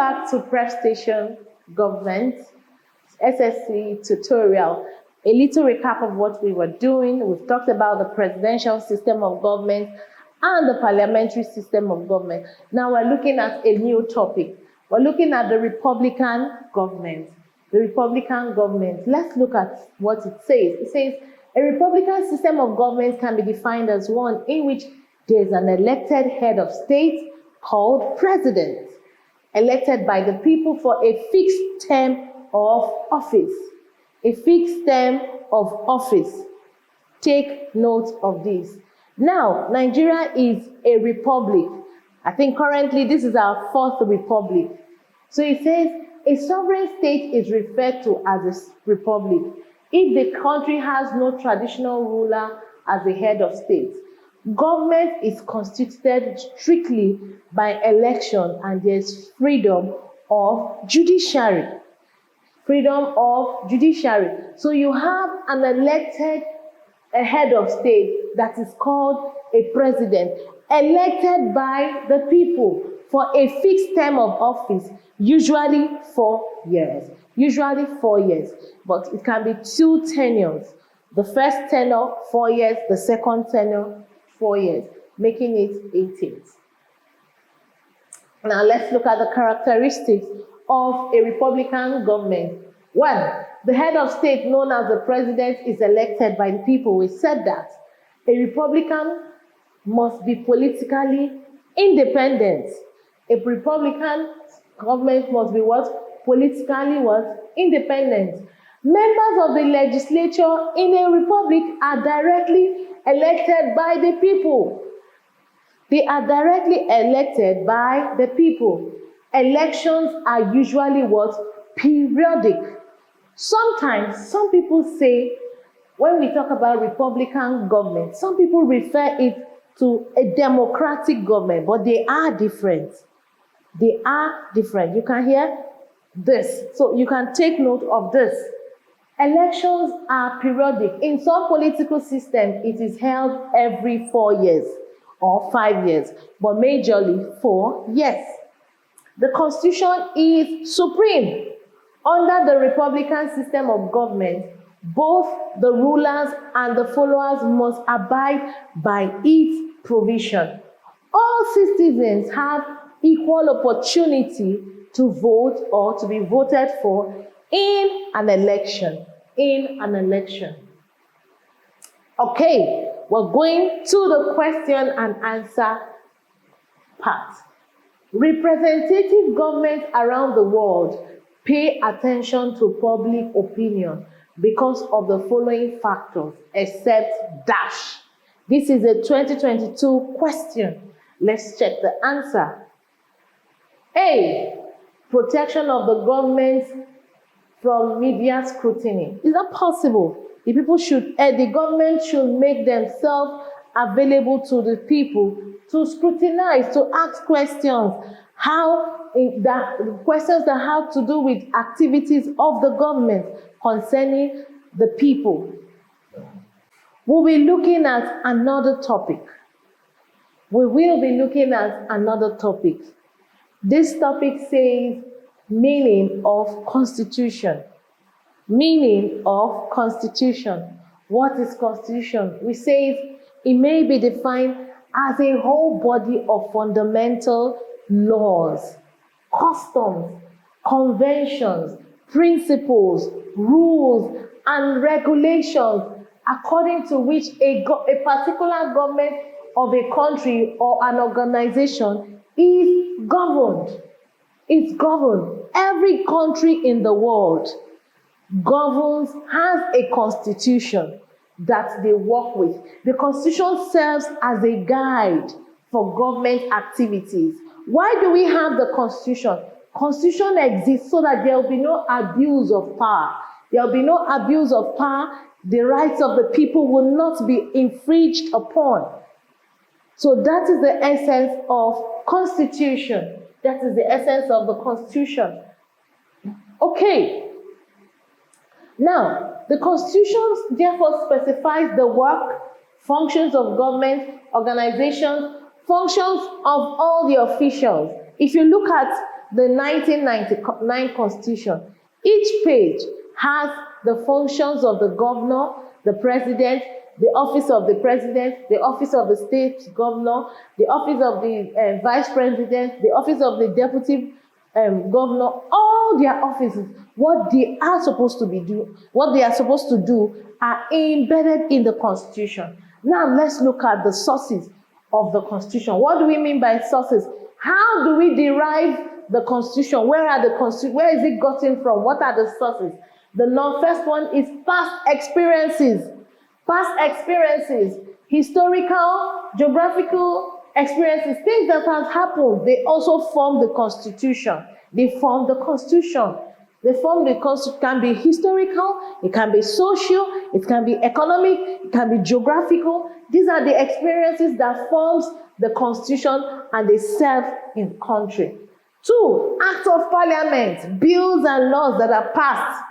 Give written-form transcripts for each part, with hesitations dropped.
back to Prep Station Government, SSCE tutorial. A little recap of what we were doing. We've talked about the presidential system of government and the parliamentary system of government. Now we're looking at a new topic. We're looking at the Republican government. The Republican government. Let's look at what it says. It says, a Republican system of government can be defined as one in which there is an elected head of state called president, elected by the people for a fixed term of office. A fixed term of office. Take note of this. Now, Nigeria is a republic. I think currently this is our 4th republic. So it says a sovereign state is referred to as a republic if the country has no traditional ruler as the head of state. Government is constituted strictly by election and there's freedom of judiciary. Freedom of judiciary. So you have an elected head of state that is called a president, elected by the people for a fixed term of office, usually 4 years. Usually 4 years, but it can be 2 tenures. The first tenure, 4 years, the second tenure, 4 years, making it 8 years. Now let's look at the characteristics of a Republican government. 1, the head of state, known as the president, is elected by the people. We said that. A Republican must be politically independent. A Republican government must be what? Politically what? Independent. Members of the legislature in a republic are directly elected by the people. They are directly elected by the people. Elections are usually what? Periodic. Sometimes, some people say, when we talk about Republican government, some people refer it to a democratic government, but they are different. They are different. You can hear this. So you can take note of this. Elections are periodic. In some political systems, it is held every 4 years or 5 years, but majorly 4 years. The Constitution is supreme. Under the Republican system of government, both the rulers and the followers must abide by its provision. All citizens have equal opportunity to vote or to be voted for in an election. Okay, we're going to the question and answer part. Representative governments around the world pay attention to public opinion because of the following factors, except dash. This is a 2022 question. Let's check the answer. A, protection of the government from media scrutiny. Is that possible? The government should make themselves available to the people to scrutinize, to ask questions. Questions that have to do with activities of the government concerning the people. We'll be looking at another topic. We will be looking at another topic. This topic says meaning of constitution. Meaning of constitution. What is constitution? We say it may be defined as a whole body of fundamental laws, customs, conventions, principles, rules, and regulations according to which a particular government of a country or an organization is governed. It's governed. Every country in the world has a constitution that they work with. The constitution serves as a guide for government activities. Why do we have the constitution? Constitution exists so that there will be no abuse of power. There will be no abuse of power. The rights of the people will not be infringed upon. So that is the essence of constitution. That is the essence of the constitution. Okay. Now, the constitution therefore specifies the work, functions of government, organizations, functions of all the officials. If you look at the 1999 Constitution. Each page has the functions of the governor, the president, the office of the president, the office of the state governor, the office of the vice president, the office of the deputy governor, all their offices, what they are supposed to do are embedded in the Constitution. Now let's look at the sources of the Constitution. What do we mean by sources? How do we derive the Constitution? Where is it gotten from? What are the sources? The first one is past experiences. Past experiences, historical, geographical experiences, things that have happened, they also form the Constitution. They form the Constitution. It can be historical, it can be social, it can be economic, it can be geographical. These are the experiences that forms the Constitution and they serve in the country. 2, acts of parliament, bills and laws that are passed.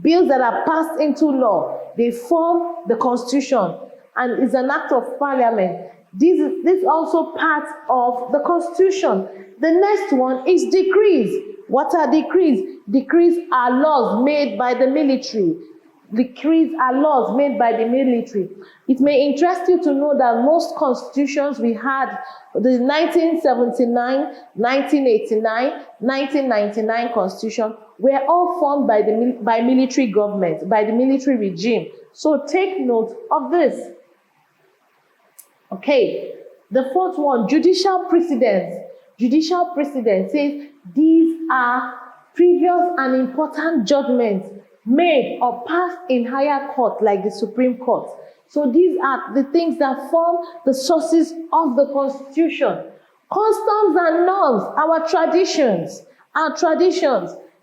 Bills that are passed into law, they form the Constitution and is an act of parliament. This is also part of the Constitution. The next one is decrees. What are decrees? Decrees are laws made by the military. Decrees are laws made by the military. It may interest you to know that most constitutions we had, the 1979, 1989, 1999 constitution, were all formed by military government, by the military regime. So take note of this. Okay, the fourth one, judicial precedents. Judicial precedents says these are previous and important judgments made or passed in higher court, like the Supreme Court. So these are the things that form the sources of the Constitution. Customs and norms, our traditions,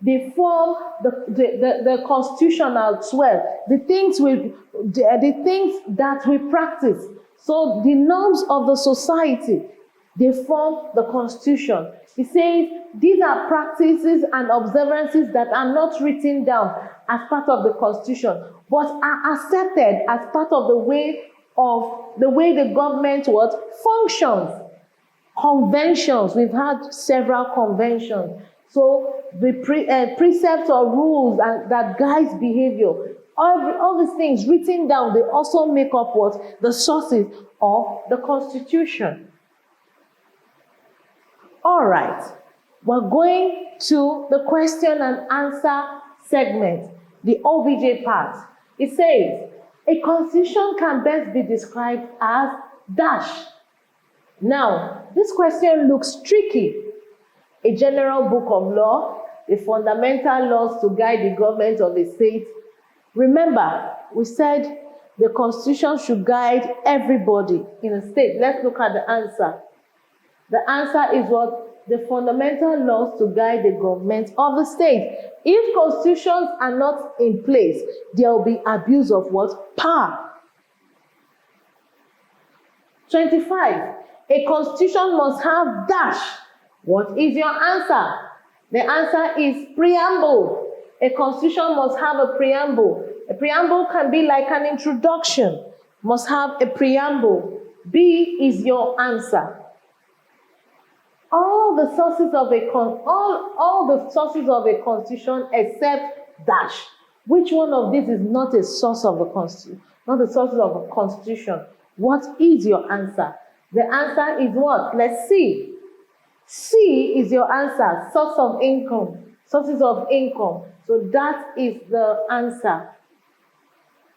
they form the Constitution as well. The things that we practice. So the norms of the society, they form the Constitution. It says these are practices and observances that are not written down as part of the Constitution, but are accepted as part of the way the government functions. Conventions, we've had several conventions. So the precepts or rules that guides behavior, all these things written down, they also make up the sources of the Constitution. All right, we're going to the question and answer segment, the OBJ part. It says, a constitution can best be described as dash. Now, this question looks tricky. A general book of law, the fundamental laws to guide the government of a state. Remember, we said the Constitution should guide everybody in a state. Let's look at the answer. The answer is what? The fundamental laws to guide the government of the state. If constitutions are not in place, there will be abuse of what? Power. 25. A constitution must have dash. What is your answer? The answer is preamble. A constitution must have a preamble. A preamble can be like an introduction. Must have a preamble. B is your answer. All the sources of a constitution except dash. Which one of these is not a source of a constitution? Not the sources of a constitution. What is your answer? The answer is what? Let's see. C is your answer. Source of income. Sources of income. So that is the answer.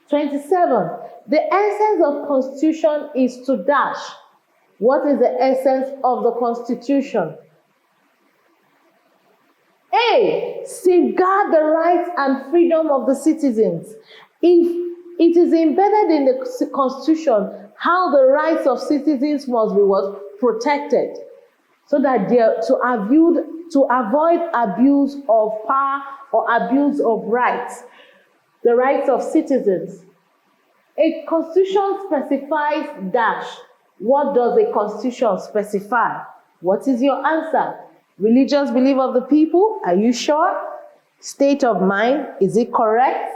27. The essence of constitution is to dash. What is the essence of the Constitution? A. Safeguard the rights and freedom of the citizens. If it is embedded in the Constitution, how the rights of citizens must be protected, so that they are to avoid abuse of power or abuse of rights, the rights of citizens. A constitution specifies dash. What does a constitution specify? What is your answer? Religious belief of the people? Are you sure? State of mind? Is it correct?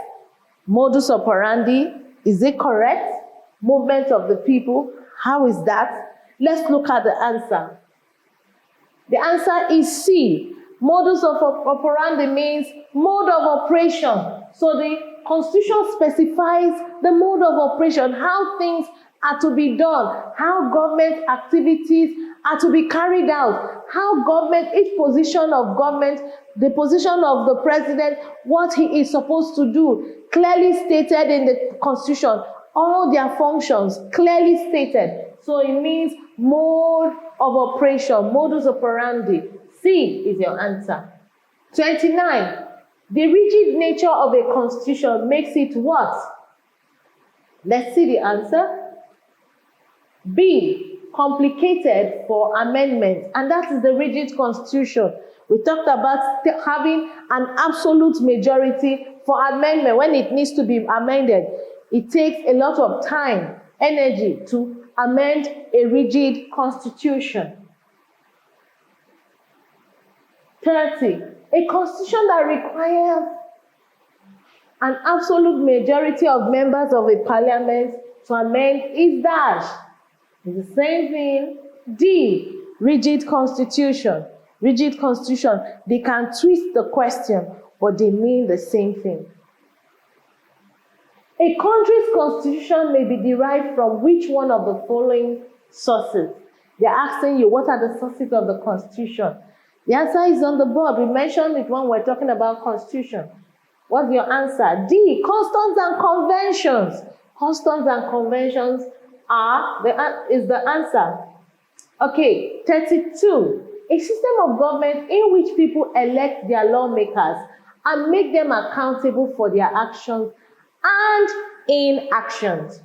Modus operandi? Is it correct? Movement of the people? How is that? Let's look at the answer. The answer is C. Modus of operandi means mode of operation. So the Constitution specifies the mode of operation, how things are to be done, how government activities are to be carried out, how government, each position of government, the position of the president, what he is supposed to do, clearly stated in the Constitution, all their functions clearly stated. So it means mode of operation, modus operandi. C is your answer. 29. The rigid nature of a constitution makes it what? Let's see the answer. B, complicated for amendment, and that is the rigid constitution. We talked about having an absolute majority for amendment. When it needs to be amended, it takes a lot of time, energy to amend a rigid constitution. 30. A constitution that requires an absolute majority of members of a parliament to amend is dash. It's the same thing. D, rigid constitution. Rigid constitution, they can twist the question, but they mean the same thing. A country's constitution may be derived from which one of the following sources? They're asking you, what are the sources of the constitution? The answer is on the board. We mentioned it when we're talking about constitution. What's your answer? D, customs and conventions. Customs and conventions is the answer. Okay, 32. A system of government in which people elect their lawmakers and make them accountable for their actions and inactions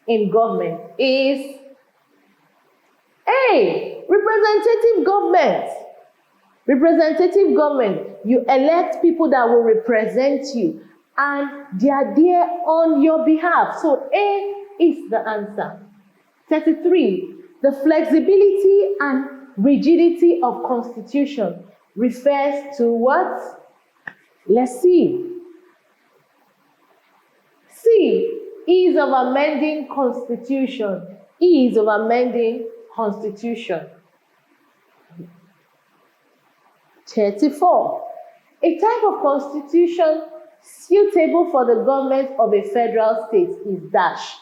in government is A, representative government. Representative government, you elect people that will represent you and they are there on your behalf. So A is the answer. 33, the flexibility and rigidity of constitution refers to what? Let's see. C, ease of amending constitution. Ease of amending constitution. 34, a type of constitution suitable for the government of a federal state is dash.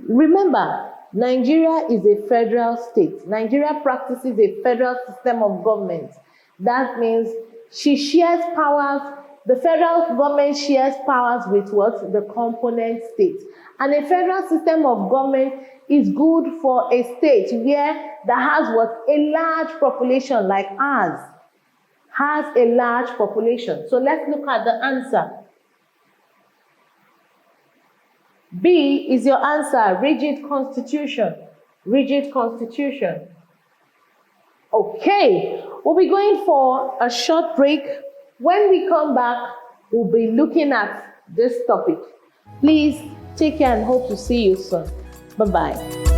Remember, Nigeria is a federal state. Nigeria practices a federal system of government. That means she shares powers, the federal government shares powers with what? The component states. And a federal system of government is good for a state where that has what? A large population like ours. Has a large population. So let's look at the answer. B is your answer, rigid constitution. Rigid constitution. Okay, we'll be going for a short break. When we come back, we'll be looking at this topic. Please take care and hope to see you soon. Bye-bye.